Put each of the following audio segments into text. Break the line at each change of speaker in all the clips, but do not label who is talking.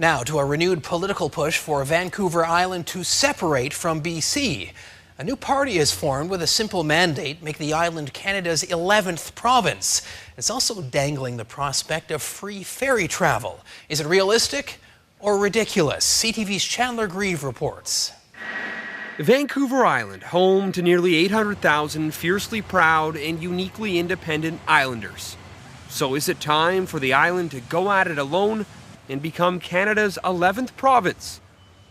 Now to a renewed political push for Vancouver Island to separate from BC. A new party is formed with a simple mandate: make the island Canada's 11th province. It's also dangling the prospect of free ferry travel. Is it realistic or ridiculous? CTV's Chandler Grieve reports.
Vancouver Island, home to nearly 800,000 fiercely proud and uniquely independent islanders. So is it time for the island to go at it alone and become Canada's 11th province?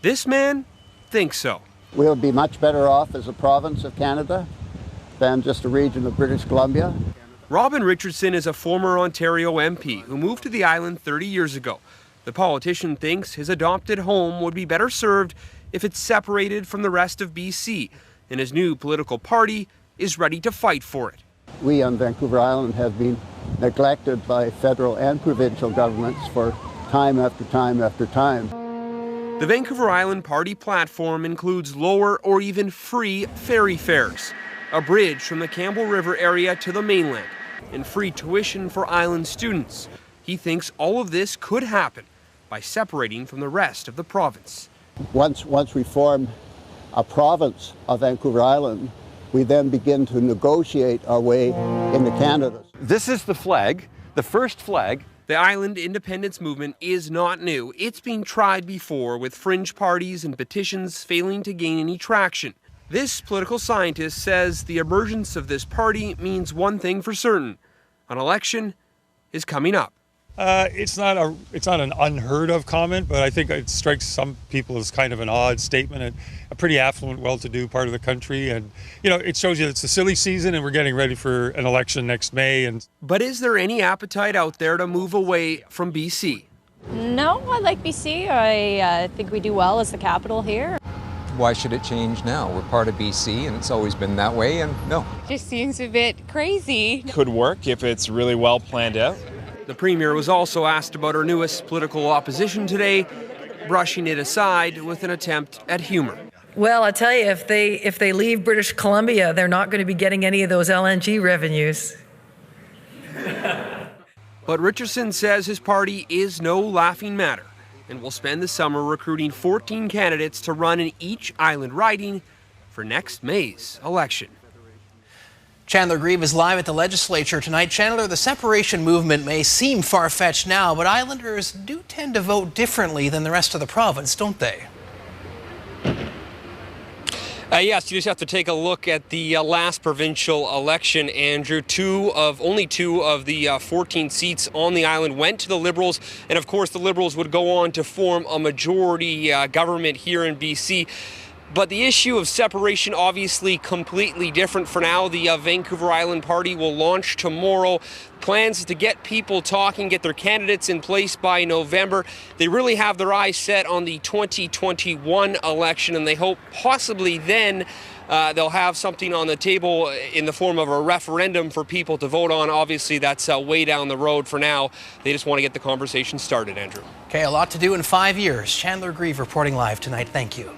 This man thinks so.
We'll be much better off as a province of Canada than just a region of British Columbia.
Robin Richardson is a former Ontario MP who moved to the island 30 years ago. The politician thinks his adopted home would be better served if it's separated from the rest of BC, and his new political party is ready to fight for it.
We on Vancouver Island have been neglected by federal and provincial governments for time after time after time.
The Vancouver Island Party platform includes lower or even free ferry fares, a bridge from the Campbell River area to the mainland, and free tuition for island students. He thinks all of this could happen by separating from the rest of the province.
Once we form a province of Vancouver Island, we then begin to negotiate our way into Canada.
This is the flag, the first flag.
The island independence movement is not new. It's been tried before, with fringe parties and petitions failing to gain any traction. This political scientist says the emergence of this party means one thing for certain: an election is coming up.
It's not an unheard of comment, but I think it strikes some people as kind of an odd statement. And a pretty affluent, well-to-do part of the country, and it shows you it's a silly season, and we're getting ready for an election next May.
But is there any appetite out there to move away from BC?
No, I like BC. I think we do well as the capital here.
Why should it change now? We're part of BC, and it's always been that way, and no.
Just seems a bit crazy.
Could work if it's really well planned out.
The Premier was also asked about her newest political opposition today, brushing it aside with an attempt at humor.
Well, I tell you, if they leave British Columbia, they're not going to be getting any of those LNG revenues.
But Richardson says his party is no laughing matter and will spend the summer recruiting 14 candidates to run in each island riding for next May's election.
Chandler Grieve is live at the legislature tonight. Chandler, the separation movement may seem far-fetched now, but islanders do tend to vote differently than the rest of the province, don't they?
Yes, you just have to take a look at the last provincial election, Andrew. Only two of the 14 seats on the island went to the Liberals, and of course the Liberals would go on to form a majority government here in BC. But the issue of separation, obviously completely different for now. The Vancouver Island Party will launch tomorrow. Plans is to get people talking, get their candidates in place by November. They really have their eyes set on the 2021 election, and they hope possibly then they'll have something on the table in the form of a referendum for people to vote on. Obviously, that's way down the road for now. They just want to get the conversation started, Andrew.
Okay, a lot to do in 5 years. Chandler Grieve reporting live tonight. Thank you.